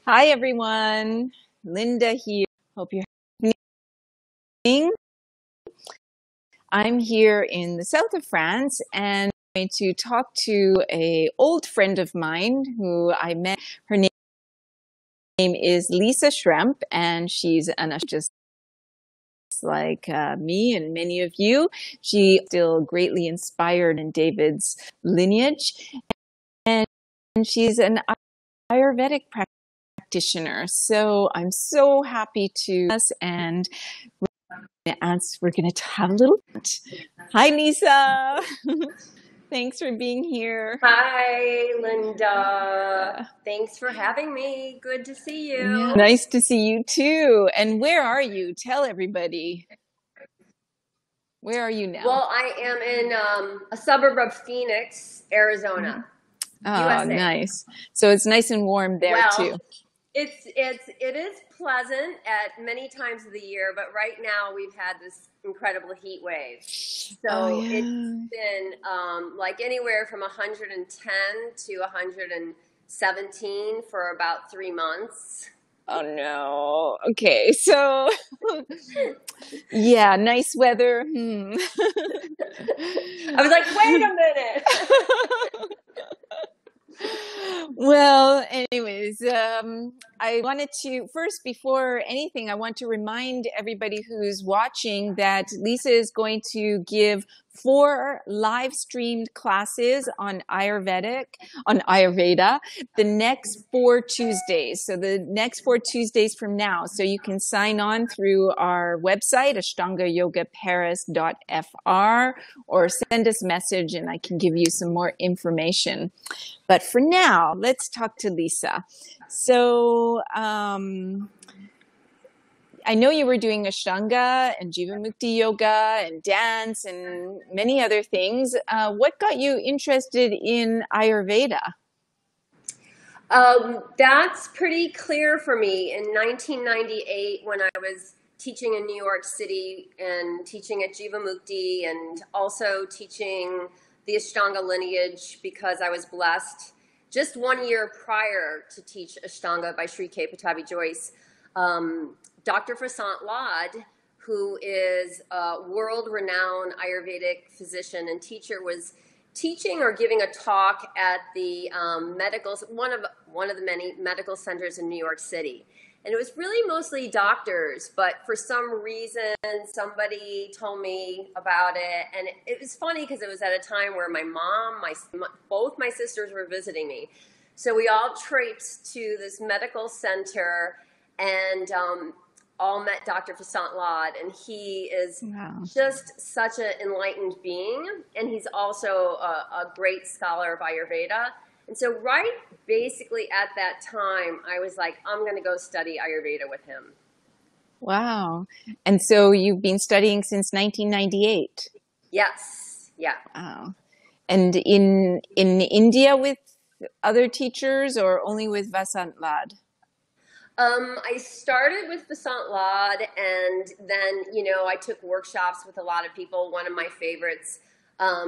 Hi, everyone. Linda here. Hope you're having. I'm here in the south of France and I'm going to talk to an old friend of mine who I met. Her name is Lisa Schrempp, and she's just like me and many of you. She still greatly inspired in David's lineage, and she's an Ayurvedic practitioner. So I'm so happy to and we're going to have a little. Hi, Lisa. Thanks for being here. Hi, Linda. Thanks for having me. Good to see you. Yeah, nice to see you too. And where are you? Tell everybody. Where are you now? Well, I am in a suburb of Phoenix, Arizona. Oh, USA. Nice. So it's nice and warm there too. It is pleasant at many times of the year, but right now we've had this incredible heat wave. So It's been like anywhere from 110 to 117 for about 3 months. Oh no. Okay. So yeah, nice weather. I was like, wait a minute. Well, anyways, I wanted to first, before anything, I want to remind everybody who's watching that Lisa is going to give 4 live streamed classes on Ayurveda the next 4 Tuesdays. So the next 4 Tuesdays from now. So you can sign on through our website, ashtangayogaparis.fr, or send us a message and I can give you some more information. But for now, let's talk to Lisa. So I know you were doing Ashtanga and Jivamukti yoga and dance and many other things. What got you interested in Ayurveda? That's pretty clear for me. In 1998, when I was teaching in New York City and teaching at Jivamukti and also teaching the Ashtanga lineage, because I was blessed just 1 year prior to teach Ashtanga by Sri K. Patabi Joyce. Dr. Vasant Lad, who is a world-renowned Ayurvedic physician and teacher, was teaching or giving a talk at the one of the many medical centers in New York City. And it was really mostly doctors, but for some reason, somebody told me about it. And it was funny because it was at a time where my mom, both my sisters were visiting me. So we all traipsed to this medical center and all met Dr. Vasant Lad. And he is just such an enlightened being. And he's also a great scholar of Ayurveda. And so right basically at that time, I was like, I'm going to go study Ayurveda with him. Wow. And so you've been studying since 1998? Yes. Yeah. Wow. And in India with other teachers or only with Vasant Lad? I started with Vasant Lad, and then, I took workshops with a lot of people. One of my favorites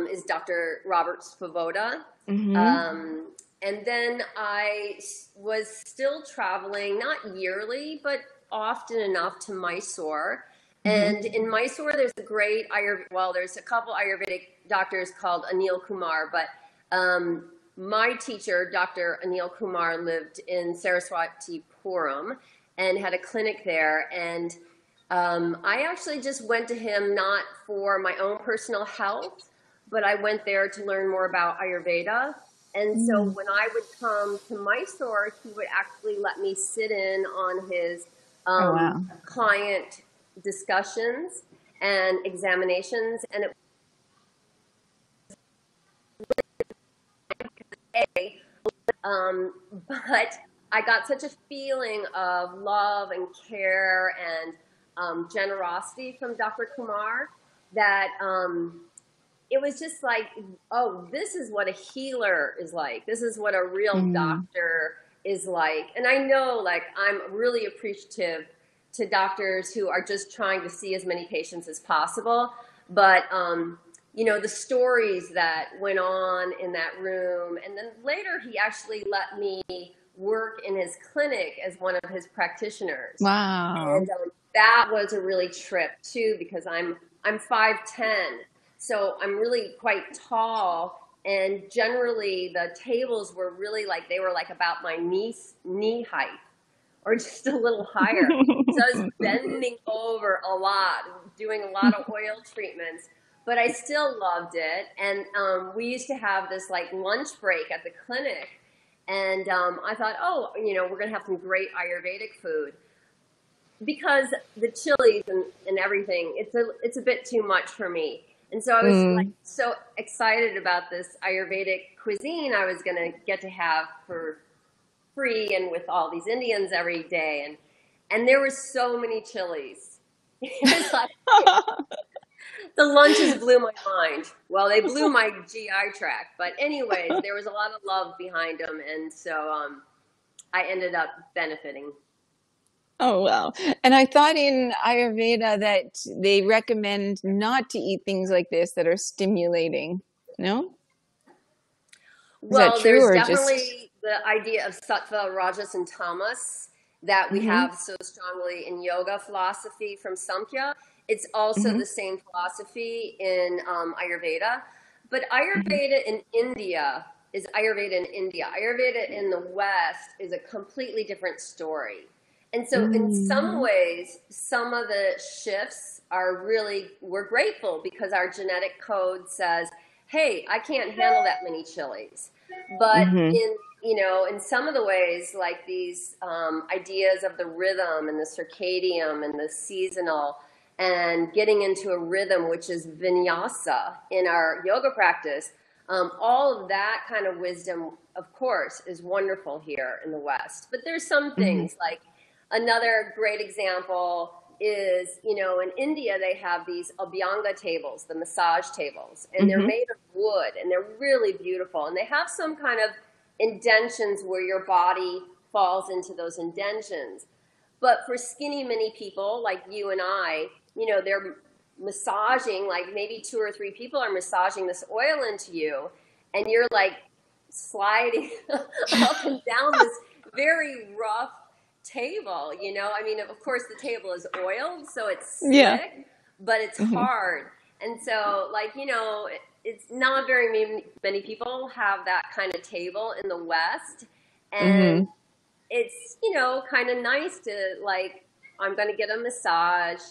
is Dr. Robert Svoboda. Mm-hmm. And then I was still traveling, not yearly, but often enough to Mysore. Mm-hmm. And in Mysore, there's a great there's a couple Ayurvedic doctors called Anil Kumar, but my teacher, Dr. Anil Kumar, lived in Saraswatipuram and had a clinic there. And I actually just went to him not for my own personal health, but I went there to learn more about Ayurveda. And so when I would come to Mysore, he would actually let me sit in on his client discussions and examinations. And but I got such a feeling of love and care and generosity from Dr. Kumar that it was just like, oh, this is what a healer is like. This is what a real doctor is like. And I know, like, I'm really appreciative to doctors who are just trying to see as many patients as possible. But, the stories that went on in that room. And then later he actually let me work in his clinic as one of his practitioners. Wow. And that was a really trip too, because I'm 5'10", so I'm really quite tall, and generally the tables were really like, they were like about my knee height, or just a little higher. So I was bending over a lot, doing a lot of oil treatments, but I still loved it. And we used to have this like lunch break at the clinic, and I thought, oh, we're going to have some great Ayurvedic food, because the chilies and everything, it's a bit too much for me. And so I was like so excited about this Ayurvedic cuisine I was going to get to have for free and with all these Indians every day. And there were so many chilies. It was like, the lunches blew my mind. Well, they blew my GI tract. But anyways, there was a lot of love behind them. And so I ended up benefiting. Oh, wow. And I thought in Ayurveda that they recommend not to eat things like this that are stimulating. No? Is Well, that true, there's or definitely the idea of sattva, rajas, and tamas that we have so strongly in yoga philosophy from Samkhya. It's also the same philosophy in Ayurveda. But Ayurveda in India is Ayurveda in India. Ayurveda in the West is a completely different story. And so in some ways, some of the shifts are really, we're grateful, because our genetic code says, hey, I can't handle that many chilies. But in some of the ways, like these ideas of the rhythm and the circadian and the seasonal, and getting into a rhythm, which is Vinyasa in our yoga practice, all of that kind of wisdom, of course, is wonderful here in the West. But there's some things like, another great example is, in India, they have these Abhyanga tables, the massage tables, and they're made of wood, and they're really beautiful. And they have some kind of indentions where your body falls into those indentions. But for skinny, mini people like you and I, they're massaging, like maybe 2 or 3 people are massaging this oil into you, and you're like sliding up and down this very rough table, I mean, of course the table is oiled, so it's slick, but it's hard. And so, like, it's not very many people have that kind of table in the West. And it's, kind of nice to, like, I'm going to get a massage.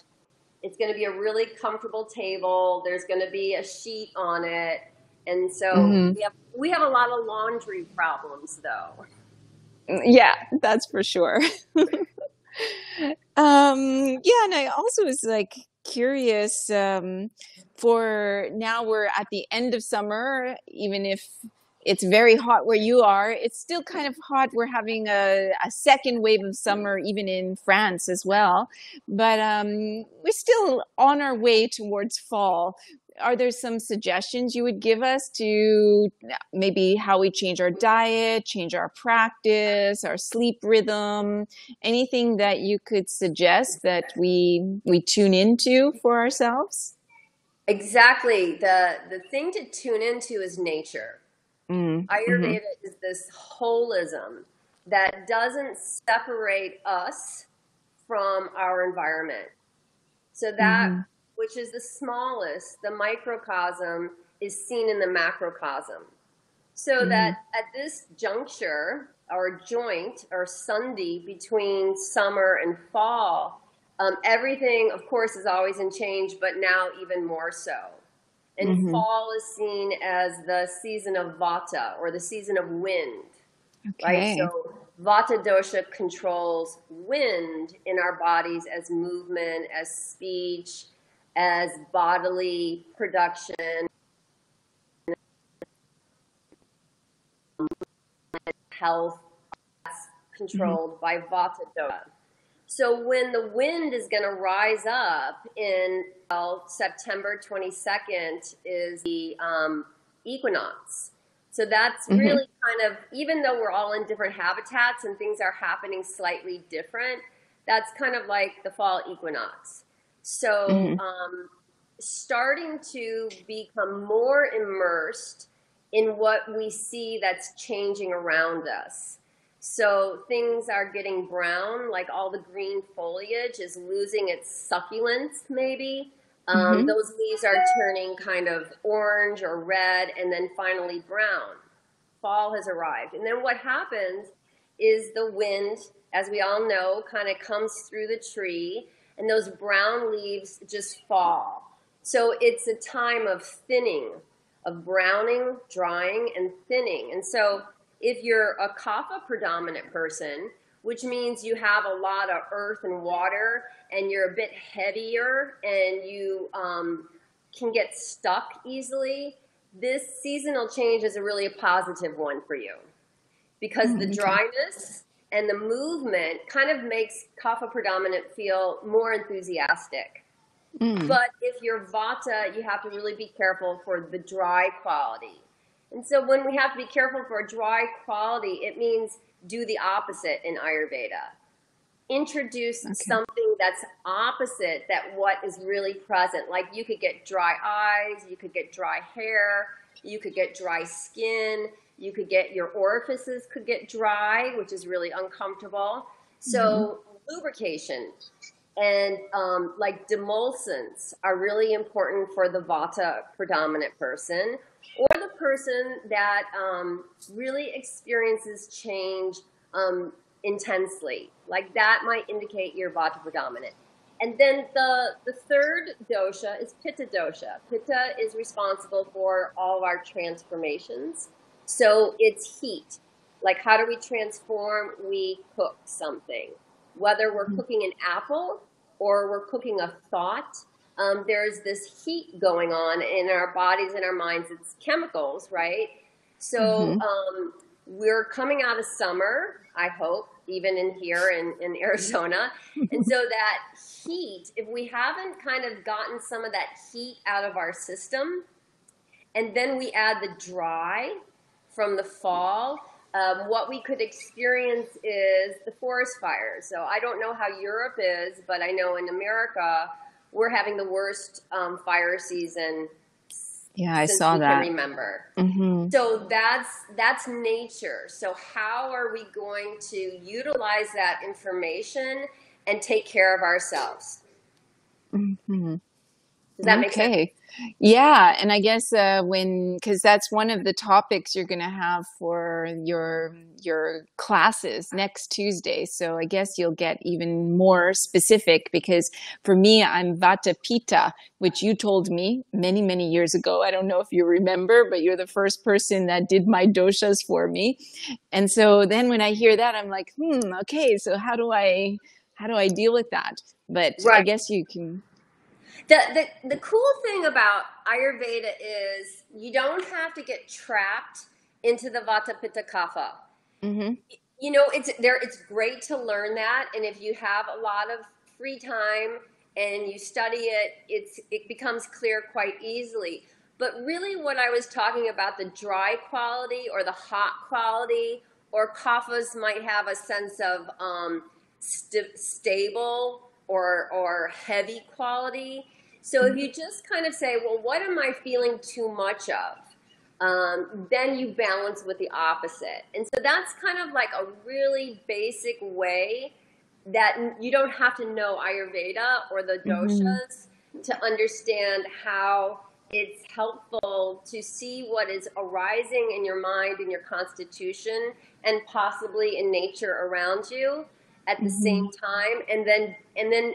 It's going to be a really comfortable table. There's going to be a sheet on it. And so we have a lot of laundry problems, though. Yeah, that's for sure. And I also was like curious, for now we're at the end of summer, even if it's very hot where you are, it's still kind of hot. We're having a second wave of summer, even in France as well. But we're still on our way towards fall. Are there some suggestions you would give us to maybe how we change our diet, change our practice, our sleep rhythm, anything that you could suggest that we tune into for ourselves? Exactly. The thing to tune into is nature. Ayurveda is this holism that doesn't separate us from our environment. So that which is the smallest, the microcosm, is seen in the macrocosm. So that at this juncture, or joint, or sandhi between summer and fall, everything, of course, is always in change, but now even more so. And fall is seen as the season of vata, or the season of wind, right? So vata dosha controls wind in our bodies as movement, as speech, as bodily production, health, that's controlled by vata dosha. So when the wind is going to rise up in September 22nd is the equinox. So that's really kind of, even though we're all in different habitats and things are happening slightly different, that's kind of like the fall equinox. So starting to become more immersed in what we see that's changing around us. So things are getting brown, like all the green foliage is losing its succulence, maybe. Mm-hmm. Those leaves are turning kind of orange or red and then finally brown. Fall has arrived. And then what happens is the wind, as we all know, kind of comes through the tree and those brown leaves just fall. So it's a time of thinning, of browning, drying, and thinning. And so if you're a kapha predominant person, which means you have a lot of earth and water and you're a bit heavier and you can get stuck easily, this seasonal change is really a positive one for you, because the dryness and the movement kind of makes kapha predominant feel more enthusiastic. But if you're vata, you have to really be careful for the dry quality. And so when we have to be careful for a dry quality, it means do the opposite in Ayurveda. Introduce something that's opposite that what is really present. Like you could get dry eyes, you could get dry hair, you could get dry skin, you could get your orifices could get dry, which is really uncomfortable. So lubrication and like demulcents are really important for the vata predominant person, or the person that really experiences change intensely. Like that might indicate you're vata predominant. And then the third dosha is Pitta dosha. Pitta is responsible for all of our transformations. So it's heat. Like how do we transform? We cook something. Whether we're cooking an apple or we're cooking a thought, there's this heat going on in our bodies and our minds. It's chemicals, right? So we're coming out of summer, I hope, even in here in Arizona. And so that heat, if we haven't kind of gotten some of that heat out of our system, and then we add the dry from the fall, what we could experience is the forest fires. So I don't know how Europe is, but I know in America, we're having the worst fire season I since saw we that. can remember. So that's nature. So how are we going to utilize that information and take care of ourselves? Does that make sense? Yeah. And I guess because that's one of the topics you're going to have for your classes next Tuesday. So I guess you'll get even more specific, because for me, I'm Vata Pitta, which you told me many, many years ago. I don't know if you remember, but you're the first person that did my doshas for me. And so then when I hear that, I'm like, okay, so how do I deal with that? But I guess you can. The cool thing about Ayurveda is you don't have to get trapped into the Vata Pitta Kapha. You know, it's great to learn that, and if you have a lot of free time and you study it, it becomes clear quite easily. But really what I was talking about, the dry quality or the hot quality, or kaphas might have a sense of stable or heavy quality. So if you just kind of say, well, what am I feeling too much of? Then you balance with the opposite. And so that's kind of like a really basic way that you don't have to know Ayurveda or the doshas to understand how it's helpful to see what is arising in your mind, in your constitution, and possibly in nature around you at the same time. And then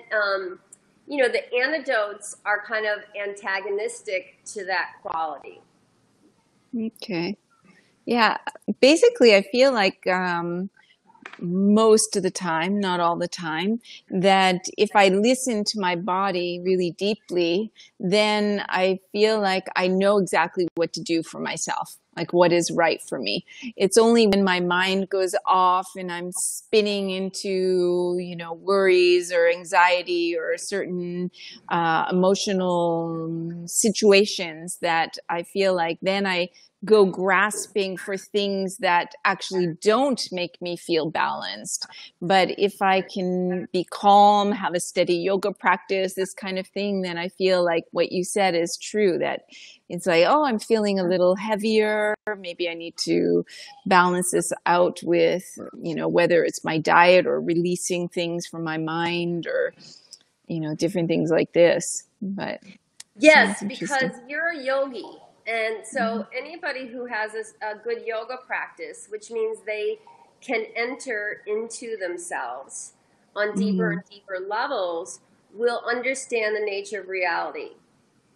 you know, the antidotes are kind of antagonistic to that quality. Okay. Yeah. Basically, I feel like most of the time, not all the time, that if I listen to my body really deeply, then I feel like I know exactly what to do for myself, like what is right for me. It's only when my mind goes off and I'm spinning into, you know, worries or anxiety or certain emotional situations that I feel like then I go grasping for things that actually don't make me feel balanced. But if I can be calm, have a steady yoga practice, this kind of thing, then I feel like what you said is true, that it's like, oh, I'm feeling a little heavier. Maybe I need to balance this out with, whether it's my diet or releasing things from my mind or, different things like this. But yes, because you're a yogi. And so anybody who has a good yoga practice, which means they can enter into themselves on deeper and deeper levels, will understand the nature of reality,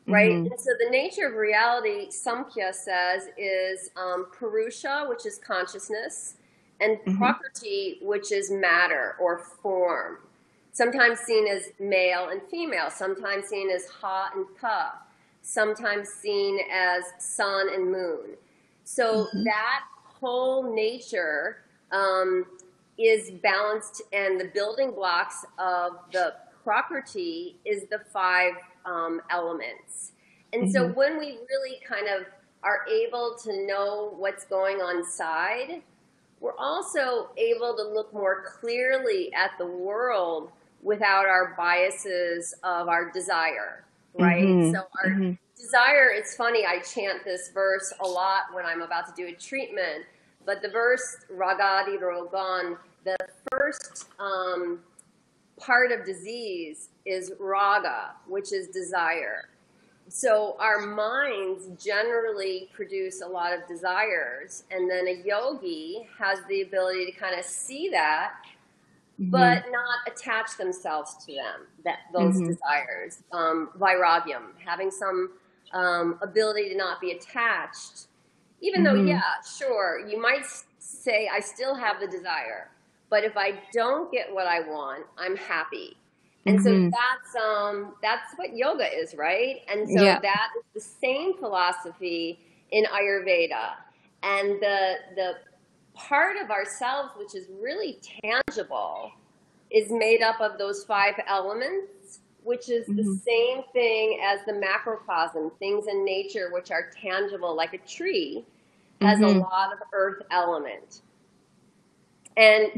right? And so the nature of reality, Samkhya says, is Purusha, which is consciousness, and Prakriti, which is matter or form. Sometimes seen as male and female, sometimes seen as Ha and Pa, sometimes seen as sun and moon. So that whole nature is balanced, and the building blocks of the Prakriti is the 5 elements. And so when we really kind of are able to know what's going on inside, we're also able to look more clearly at the world without our biases of our desire, right? So our desire, it's funny, I chant this verse a lot when I'm about to do a treatment, but the verse, Ragadi Rogan, the first part of disease is raga, which is desire. So our minds generally produce a lot of desires, and then a yogi has the ability to kind of see that, but not attach themselves to them, those desires. Vairagyam, having some ability to not be attached. Even though, yeah, sure, you might say, I still have the desire, but if I don't get what I want, I'm happy. And so that's what yoga is, right? And so that is the same philosophy in Ayurveda. And the part of ourselves which is really tangible is made up of those 5 elements, which is the same thing as the macrocosm, things in nature which are tangible, like a tree has a lot of earth element. And,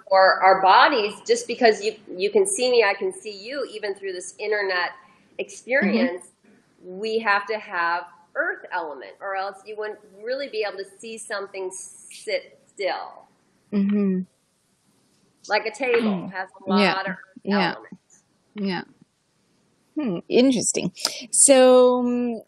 for our bodies, just because you can see me, I can see you, even through this internet experience, we have to have earth element, or else you wouldn't really be able to see something sit still. Like a table has a lot of earth elements. Yeah. Interesting. So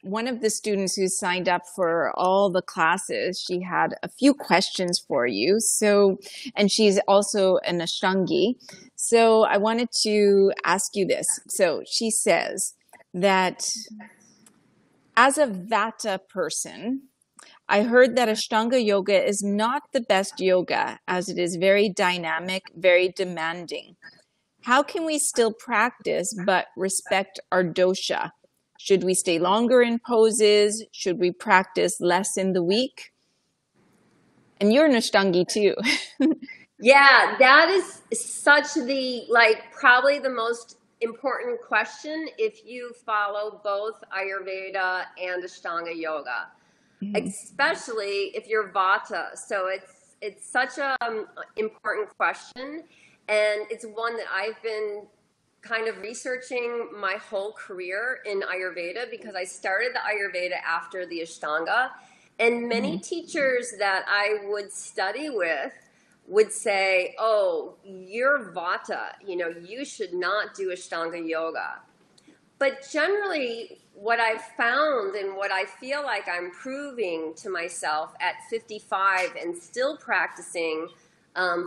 one of the students who signed up for all the classes, she had a few questions for you. So, and she's also an Ashtangi. So I wanted to ask you this. So she says that as a Vata person, I heard that Ashtanga yoga is not the best yoga, as it is very dynamic, very demanding. How can we still practice but respect our dosha? Should we stay longer in poses? Should we practice less in the week? And you're an Ashtangi too. Yeah, that is such probably the most important question if you follow both Ayurveda and Ashtanga yoga, especially if you're Vata. So it's such a important question, and it's one that I've been kind of researching my whole career in Ayurveda, because I started the Ayurveda after the Ashtanga, and many teachers that I would study with would say, oh, you're Vata, you should not do Ashtanga yoga. But generally, what I've found and what I feel like I'm proving to myself at 55 and still practicing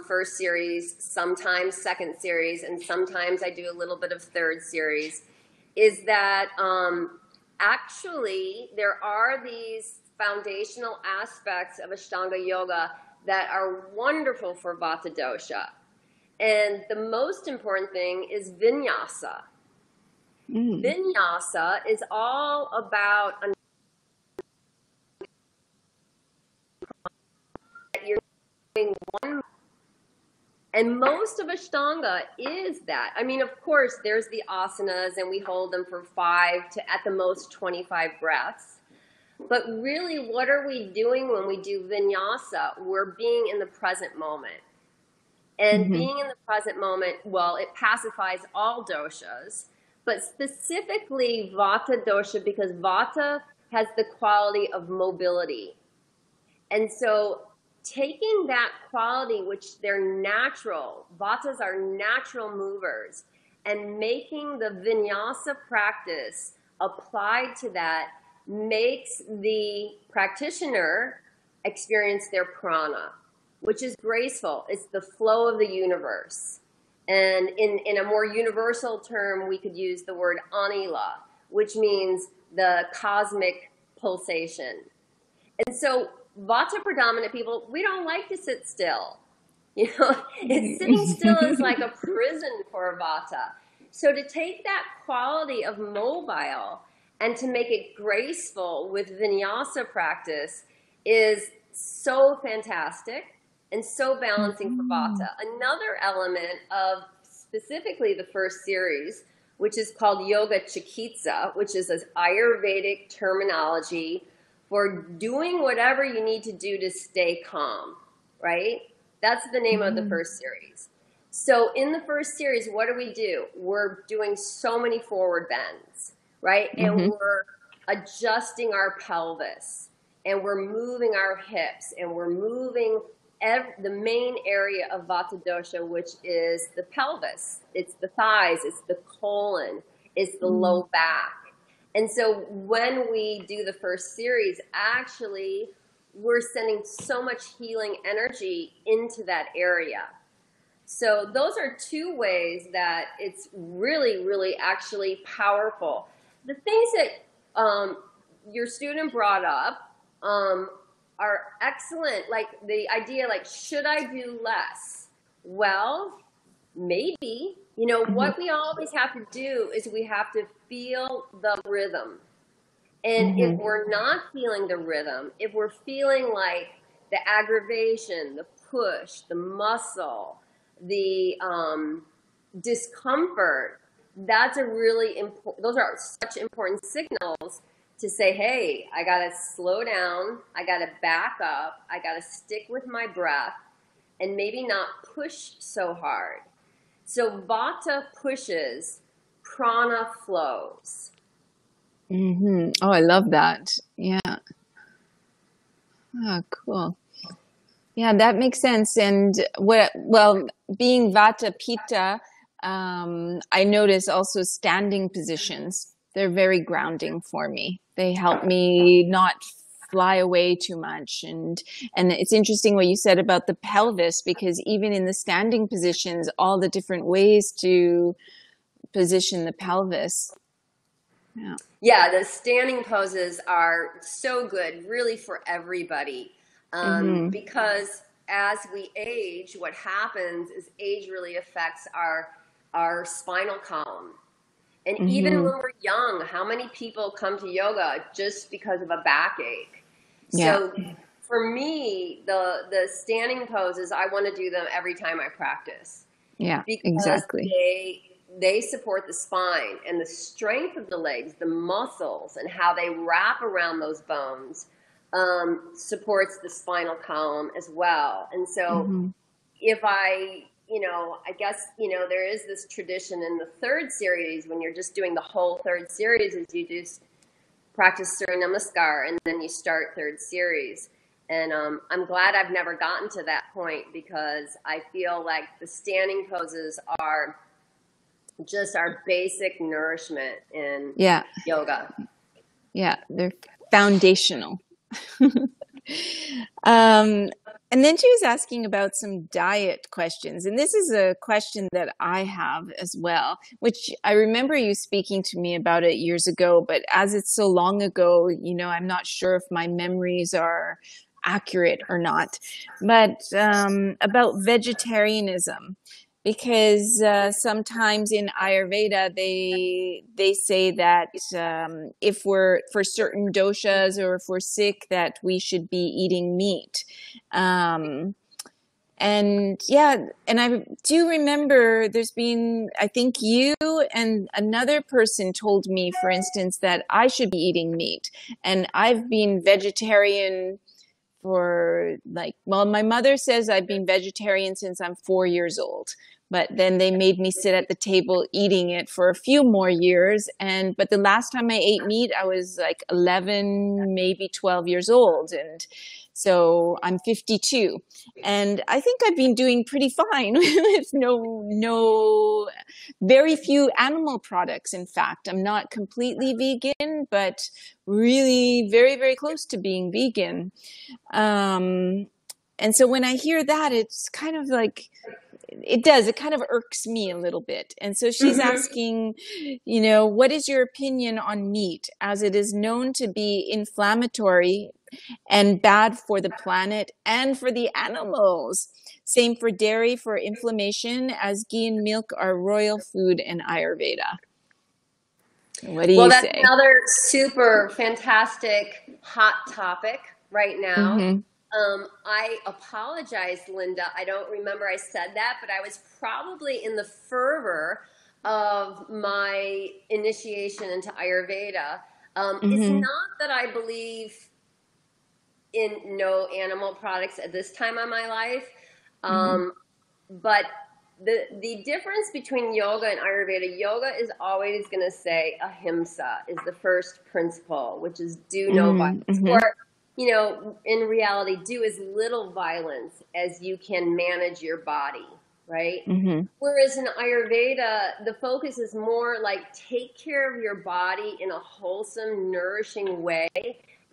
first series, sometimes second series, and sometimes I do a little bit of third series, is that actually there are these foundational aspects of Ashtanga yoga that are wonderful for Vata dosha. And the most important thing is Vinyasa. Vinyasa is all about you're doing one. And most of Ashtanga is that. I mean, of course, there's the asanas, and we hold them for 5 to at the most 25 breaths. But really, what are we doing when we do vinyasa? We're being in the present moment. And being in the present moment, well, it pacifies all doshas, but specifically Vata dosha, because Vata has the quality of mobility. And so taking that quality, which they're natural, Vatas are natural movers, and making the vinyasa practice applied to that makes the practitioner experience their prana, which is graceful. It's the flow of the universe. And in a more universal term, we could use the word anila, which means the cosmic pulsation. And so Vata predominant people, we don't like to sit still. You know, sitting still is like a prison for Vata. So to take that quality of mobile and to make it graceful with vinyasa practice is so fantastic and so balancing for Vata. Another element of specifically the first series, which is called Yoga Chikitsa, which is an Ayurvedic terminology for doing whatever you need to do to stay calm, right? That's the name of the first series. So in the first series, what do? We're doing so many forward bends, right? And we're adjusting our pelvis, and we're moving our hips, and we're moving the main area of Vata dosha, which is the pelvis. It's the thighs, it's the colon, it's the low back. And so when we do the first series, actually, we're sending so much healing energy into that area. So those are two ways that it's really, really actually powerful. The things that your student brought up are excellent. Like the idea, like, should I do less? Well, maybe. You know, what we always have to do is we have to feel the rhythm. And if we're not feeling the rhythm, if we're feeling like the aggravation, the push, the muscle, the discomfort, that's a really important, those are such important signals to say, hey, I got to slow down, I got to back up, I got to stick with my breath, and maybe not push so hard. So Vata pushes, prana flows. Oh, I love that. Yeah. Oh, cool. Yeah, that makes sense. And being Vata Pitta, I notice also standing positions. They're very grounding for me. They help me not fly away too much. And it's interesting what you said about the pelvis, because even in the standing positions, all the different ways to position the pelvis. Yeah, the standing poses are so good, really, for everybody. Because as we age, what happens is age really affects our spinal column. And even when we're young, how many people come to yoga just because of a backache? Yeah. So for me, the standing poses, I want to do them every time I practice. Yeah, because exactly. They support the spine and the strength of the legs, the muscles, and how they wrap around those bones supports the spinal column as well. And so if I guess, there is this tradition in the third series, when you're just doing the whole third series, is you just practice Surya Namaskar and then you start third series. And I'm glad I've never gotten to that point, because I feel like the standing poses are just our basic nourishment in yoga. Yeah, they're foundational. And then she was asking about some diet questions. And this is a question that I have as well, which I remember you speaking to me about it years ago, but as it's so long ago, I'm not sure if my memories are accurate or not. But about vegetarianism, because sometimes in Ayurveda they say that if we're for certain doshas, or if we're sick, that we should be eating meat. And yeah, and I do remember there's been, I think you and another person told me, for instance, that I should be eating meat. And I've been vegetarian for like, well, my mother says I've been vegetarian since I'm 4 years old. But then they made me sit at the table eating it for a few more years. But the last time I ate meat, I was like 11, maybe 12 years old. And so I'm 52. And I think I've been doing pretty fine with very few animal products. In fact, I'm not completely vegan, but really very, very close to being vegan. And so when I hear that, it's kind of like, it kind of irks me a little bit. And so she's asking, what is your opinion on meat, as it is known to be inflammatory and bad for the planet and for the animals? Same for dairy, for inflammation, as ghee and milk are royal food in Ayurveda. What do you say? Well, that's another super fantastic hot topic right now. Mm-hmm. I apologize, Linda. I don't remember I said that, but I was probably in the fervor of my initiation into Ayurveda. It's not that I believe in no animal products at this time of my life, but the difference between yoga and Ayurveda, yoga is always going to say ahimsa is the first principle, which is do no violence. Or, in reality, do as little violence as you can manage your body, right? Whereas in Ayurveda, the focus is more like take care of your body in a wholesome, nourishing way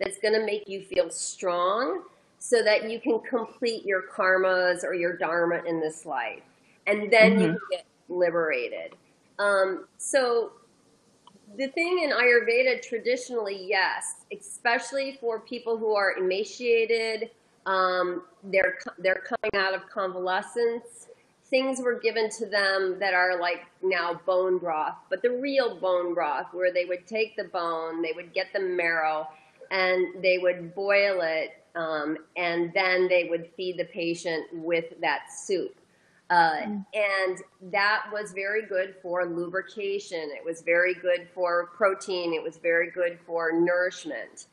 that's going to make you feel strong so that you can complete your karmas or your dharma in this life. And then you can get liberated. So the thing in Ayurveda, traditionally, yes, especially for people who are emaciated, they're coming out of convalescence. Things were given to them that are like now bone broth, but the real bone broth, where they would take the bone, they would get the marrow, and they would boil it, and then they would feed the patient with that soup. And that was very good for lubrication. It was very good for protein. It was very good for nourishment.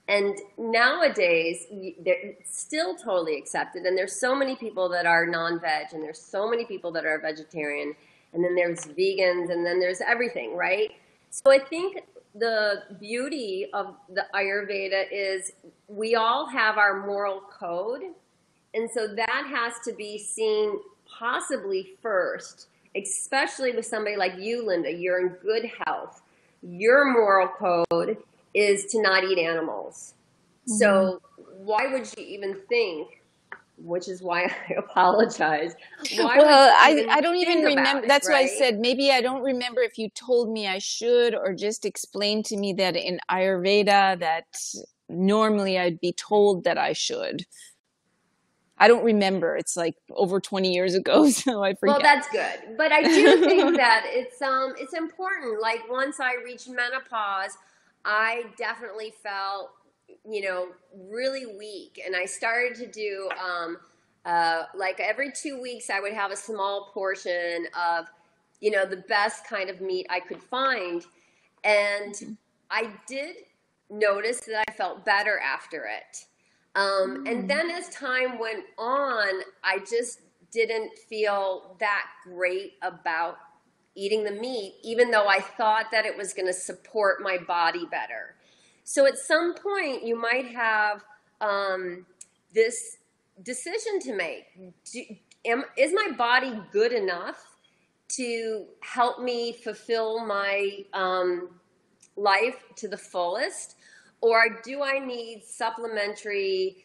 And nowadays, it's still totally accepted. And there's so many people that are non-veg, and there's so many people that are vegetarian, and then there's vegans, and then there's everything, right? So I think the beauty of the Ayurveda is we all have our moral code. And so that has to be seen possibly first, especially with somebody like you, Linda. You're in good health. Your moral code is to not eat animals. So why would you even think, which is why I apologize. I don't even remember. That's right? why I said maybe I don't remember if you told me I should, or just explained to me that in Ayurveda that normally I'd be told that I should. I don't remember. It's like over 20 years ago, so I forget. Well, that's good. But I do think that it's important. Like once I reached menopause, I definitely felt, really weak. And I started to do, like every 2 weeks, I would have a small portion of, the best kind of meat I could find. And I did notice that I felt better after it. And then as time went on, I just didn't feel that great about eating the meat, even though I thought that it was going to support my body better. So at some point, you might have this decision to make. Is my body good enough to help me fulfill my life to the fullest? Or do I need supplementary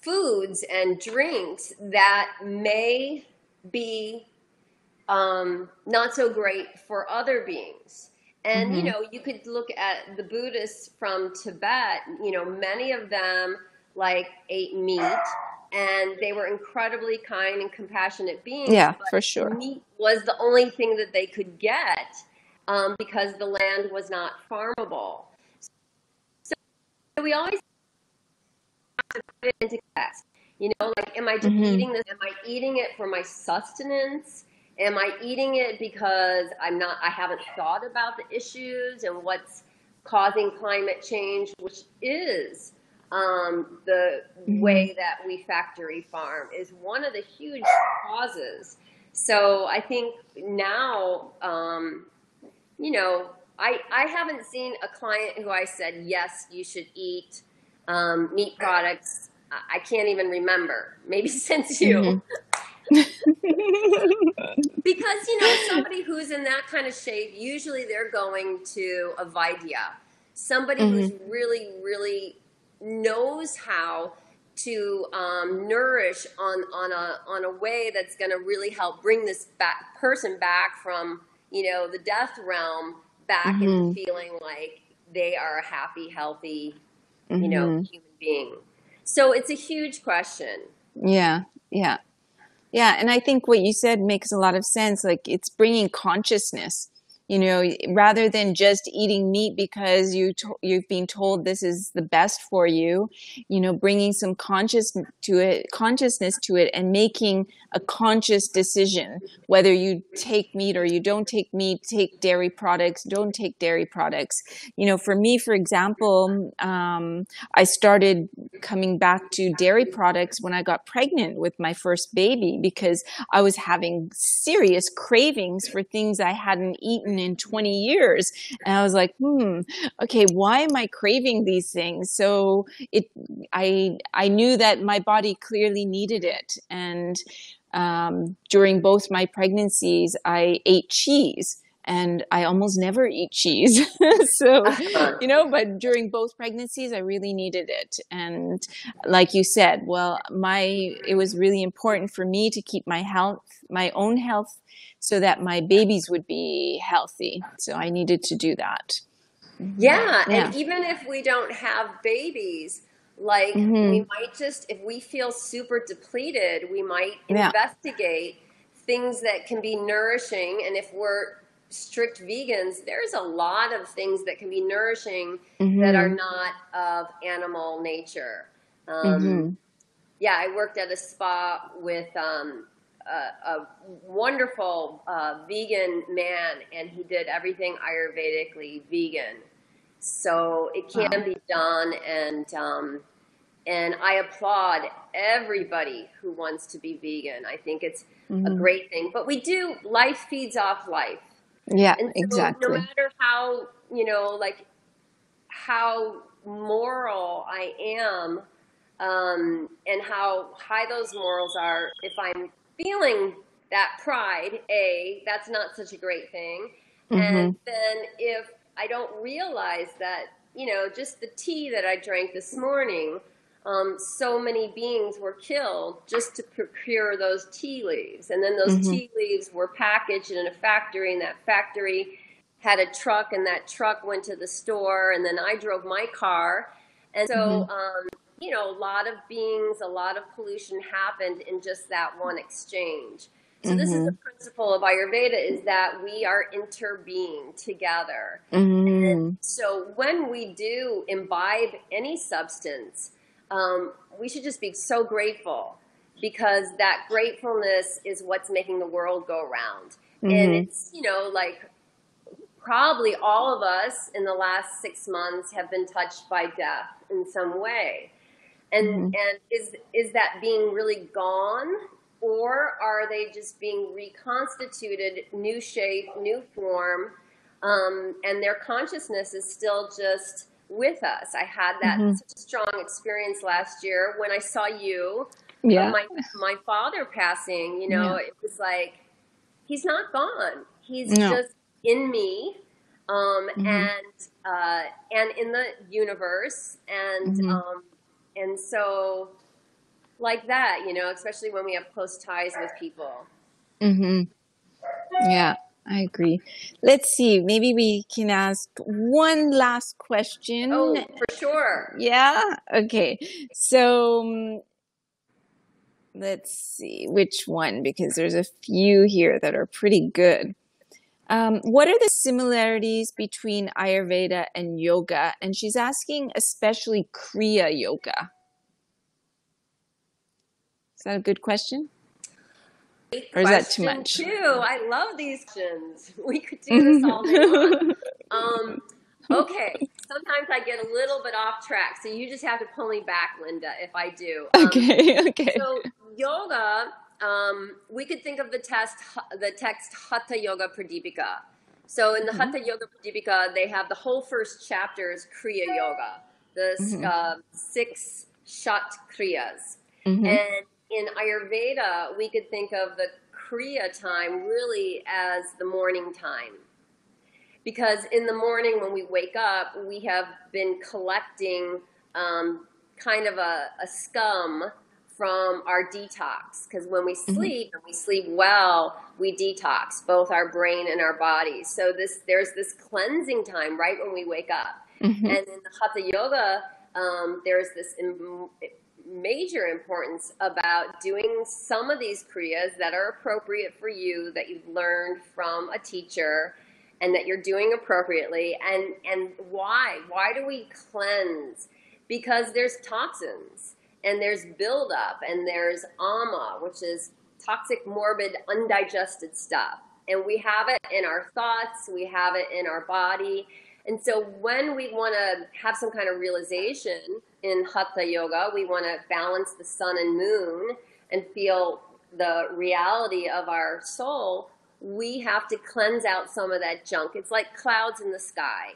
foods and drinks that may be not so great for other beings? And, you could look at the Buddhists from Tibet, many of them ate meat, and they were incredibly kind and compassionate beings. Yeah, for sure. Meat was the only thing that they could get. Because the land was not farmable. So we always have into that. You know, like, am I just eating this? Am I eating it for my sustenance? Am I eating it because I haven't thought about the issues and what's causing climate change, which is the way that we factory farm is one of the huge causes. So I think now, you know, I haven't seen a client who I said, yes, you should eat meat products. I can't even remember, maybe since you. Because, you know, somebody who's in that kind of shape, usually they're going to a Vaidya, somebody who's really, really knows how to nourish on a way that's going to really help bring this person back from, you know, the death realm back into feeling like they are a happy, healthy, you know, human being. So it's a huge question. Yeah. And I think what you said makes a lot of sense. Like, it's bringing consciousness, you know, rather than just eating meat because you've been told this is the best for you, you know, bringing some consciousness to it and making a conscious decision, whether you take meat or you don't take meat, take dairy products, don't take dairy products. You know, for me, for example, I started coming back to dairy products when I got pregnant with my first baby because I was having serious cravings for things I hadn't eaten in 20 years. And I was like, okay, why am I craving these things? So I knew that my body clearly needed it. And during both my pregnancies, I ate cheese. And I almost never eat cheese. So, you know, but during both pregnancies, I really needed it. And like you said, well, it was really important for me to keep my own health, so that my babies would be healthy. So I needed to do that. Yeah. And even if we don't have babies, like we might just, if we feel super depleted, we might investigate things that can be nourishing. And if we're strict vegans, there's a lot of things that can be nourishing that are not of animal nature. Yeah, I worked at a spa with a wonderful vegan man, and he did everything Ayurvedically vegan. So it can be done, and I applaud everybody who wants to be vegan. I think it's a great thing. But life feeds off life. Yeah, and so exactly. No matter how, you know, like how moral I am, and how high those morals are, if I'm feeling that pride, that's not such a great thing. And then if I don't realize that, you know, just the tea that I drank this morning, so many beings were killed just to procure those tea leaves. And then those tea leaves were packaged in a factory, and that factory had a truck, and that truck went to the store, and then I drove my car. And so, you know, a lot of pollution happened in just that one exchange. So this is the principle of Ayurveda, is that we are interbeing together. And so when we do imbibe any substance, we should just be so grateful, because that gratefulness is what's making the world go round. And it's, you know, like probably all of us in the last 6 months have been touched by death in some way. And is that being really gone, or are they just being reconstituted, new shape, new form, and their consciousness is still just with us? I had that such a strong experience last year when I saw you, my father passing. You know, it was like, he's not gone. He's just in me, and in the universe, and so, like that, you know, especially when we have close ties with people. Yeah, I agree. Let's see. Maybe we can ask one last question. Oh, for sure. Yeah. Okay. So let's see which one, because there's a few here that are pretty good. What are the similarities between Ayurveda and yoga? And she's asking especially Kriya Yoga. Is that a good question? Great Or is that too question, much? too. I love these questions. We could do this all day long. Okay, sometimes I get a little bit off track, so you just have to pull me back, Linda, if I do. Okay. So yoga, we could think of the text Hatha Yoga Pradipika. So in the Hatha Yoga Pradipika, they have the whole first chapter is Kriya Yoga, the 6 Shat Kriyas. And in Ayurveda, we could think of the Kriya time really as the morning time. Because in the morning when we wake up, we have been collecting kind of a scum from our detox. Because when we sleep, and we sleep well, we detox both our brain and our bodies. So there's this cleansing time right when we wake up. And in the Hatha Yoga, there's this major importance about doing some of these kriyas that are appropriate for you, that you've learned from a teacher, and that you're doing appropriately. And why do we cleanse? Because there's toxins, and there's buildup, and there's ama, which is toxic, morbid, undigested stuff, and we have it in our thoughts, we have it in our body. And so when we want to have some kind of realization in Hatha Yoga, we want to balance the sun and moon and feel the reality of our soul, we have to cleanse out some of that junk. It's like clouds in the sky.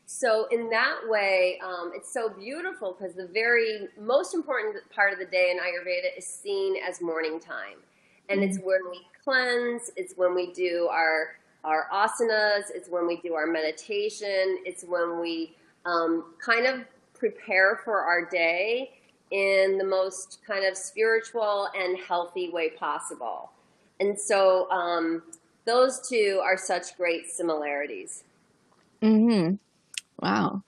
So in that way, it's so beautiful, because the very most important part of the day in Ayurveda is seen as morning time. And it's when we cleanse, it's when we do our asanas, it's when we do our meditation, it's when we kind of prepare for our day in the most kind of spiritual and healthy way possible. And so those two are such great similarities. Wow.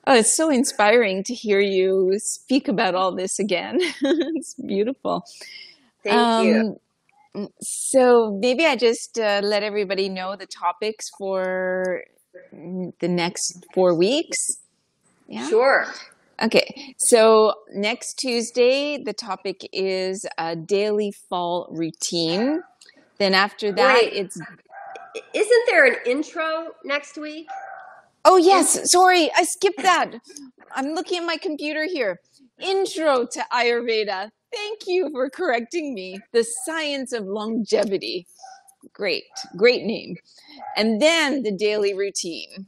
Oh, it's so inspiring to hear you speak about all this again. It's beautiful. Thank you. So maybe I just let everybody know the topics for the next 4 weeks. Yeah? Sure. Okay. So next Tuesday, the topic is a daily fall routine. Then after that, Isn't there an intro next week? Oh, yes. Sorry, I skipped that. I'm looking at my computer here. Intro to Ayurveda. Thank you for correcting me. The Science of Longevity. Great name. And then the daily routine.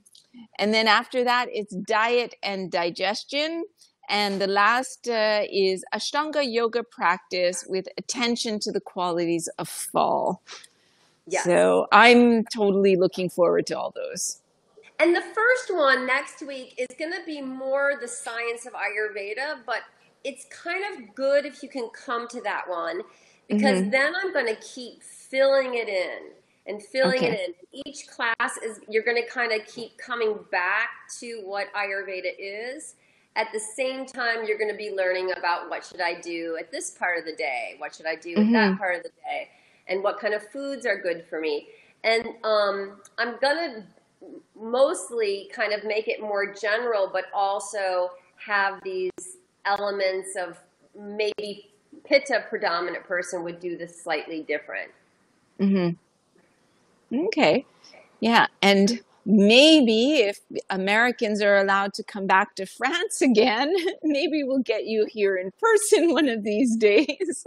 And then after that, it's diet and digestion. And the last is Ashtanga yoga practice with attention to the qualities of fall. Yes. So I'm totally looking forward to all those. And the first one next week is going to be more the science of Ayurveda, but it's kind of good if you can come to that one, because then I'm going to keep filling it in and filling it in. Each class you're going to kind of keep coming back to what Ayurveda is. At the same time, you're going to be learning about what should I do at this part of the day? What should I do at that part of the day? And what kind of foods are good for me? And I'm going to mostly kind of make it more general, but also have these elements of maybe Pitta predominant person would do this slightly different. Okay. Yeah. And maybe if Americans are allowed to come back to France again, maybe we'll get you here in person one of these days.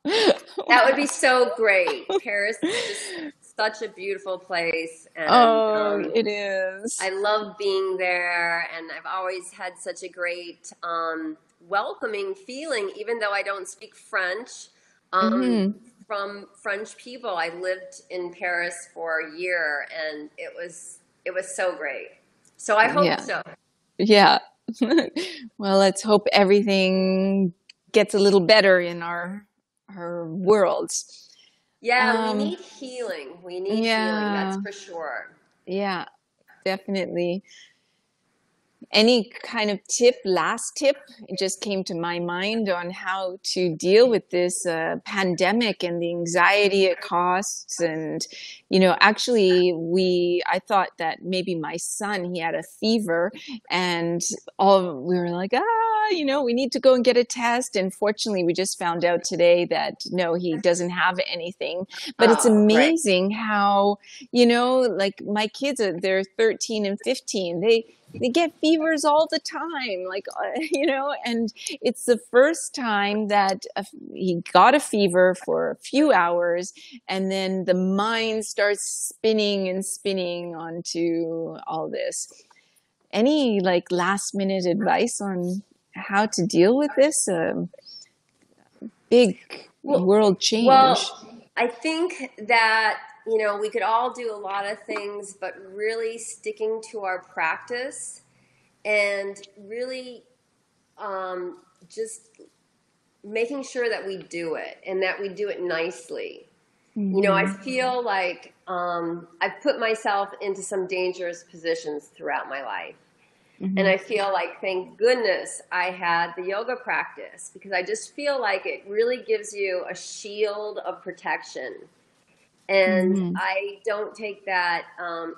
That would be so great. Paris is just such a beautiful place. And, it is. I love being there, and I've always had such a great welcoming feeling, even though I don't speak French, from French people. I lived in Paris for a year, and it was so great. So I hope so. Yeah. Well, let's hope everything gets a little better in our worlds. Yeah, we need healing. We need healing, that's for sure. Yeah, definitely. Any kind of last tip, it just came to my mind on how to deal with this pandemic and the anxiety it costs. And, actually I thought that maybe my son, he had a fever, and we were like, we need to go and get a test. And fortunately, we just found out today that no, he doesn't have anything. But it's amazing how, like my kids, they're 13 and 15. They get fevers all the time, and it's the first time that he got a fever for a few hours, and then the mind starts spinning and spinning onto all this. Any last minute advice on how to deal with this big world change? Well, I think that we could all do a lot of things, but really sticking to our practice and really just making sure that we do it and that we do it nicely. Mm-hmm. I feel like I've put myself into some dangerous positions throughout my life. Mm-hmm. And I feel like, thank goodness I had the yoga practice, because I just feel like it really gives you a shield of protection. And mm-hmm. I don't take that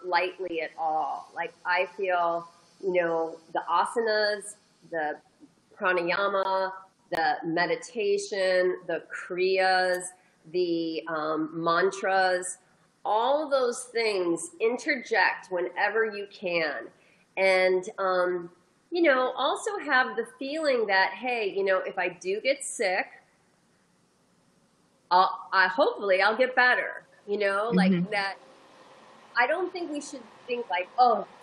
lightly at all. I feel, the asanas, the pranayama, the meditation, the kriyas, the mantras, all those things interject whenever you can. And, also have the feeling that, hey, if I do get sick, hopefully I'll get better. Mm-hmm. That. I don't think we should think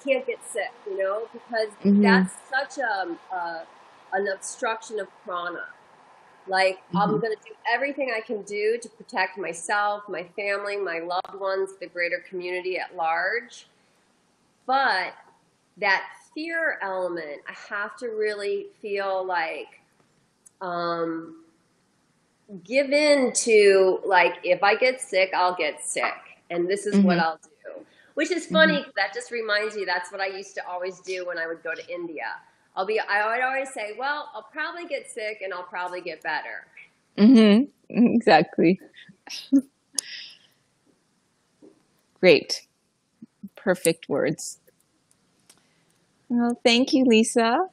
can't get sick, because mm-hmm. that's such an obstruction of prana. Mm-hmm. I'm going to do everything I can do to protect myself, my family, my loved ones, the greater community at large. But that fear element, I have to really feel give in to if I get sick, I'll get sick, and this is mm-hmm. what I'll do. Which is funny, because that just reminds me that's what I used to always do when I would go to India. I would always say, well, I'll probably get sick and I'll probably get better. Mm-hmm. Exactly. Great. Perfect words. Well, thank you, Lisa.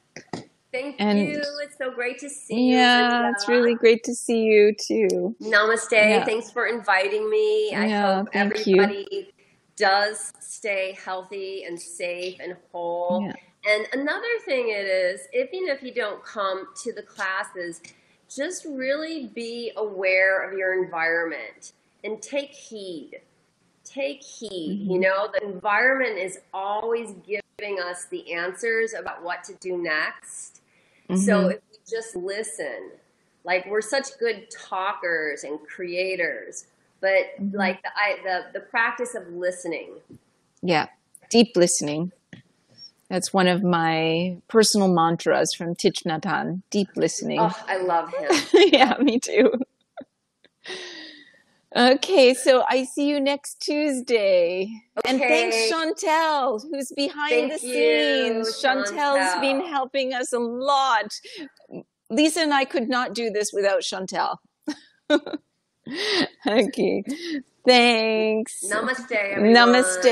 Thank you. It's so great to see you. Yeah, it's really great to see you too. Namaste. Yeah. Thanks for inviting me. I hope everybody does stay healthy and safe and whole. Yeah. And another thing even if you don't come to the classes, just really be aware of your environment and take heed. Take heed. Mm-hmm. The environment is always giving us the answers about what to do next. Mm-hmm. So if we just listen, we're such good talkers and creators, but mm-hmm. the practice of listening. Yeah, deep listening. That's one of my personal mantras from Thich Nhat Hanh, deep listening. Oh, I love him. Yeah, me too. Okay, so I see you next Tuesday. Okay. And thanks, Chantel, who's behind the scenes. Chantel's been helping us a lot. Lisa and I could not do this without Chantel. Okay, thanks. Namaste, everyone. Namaste.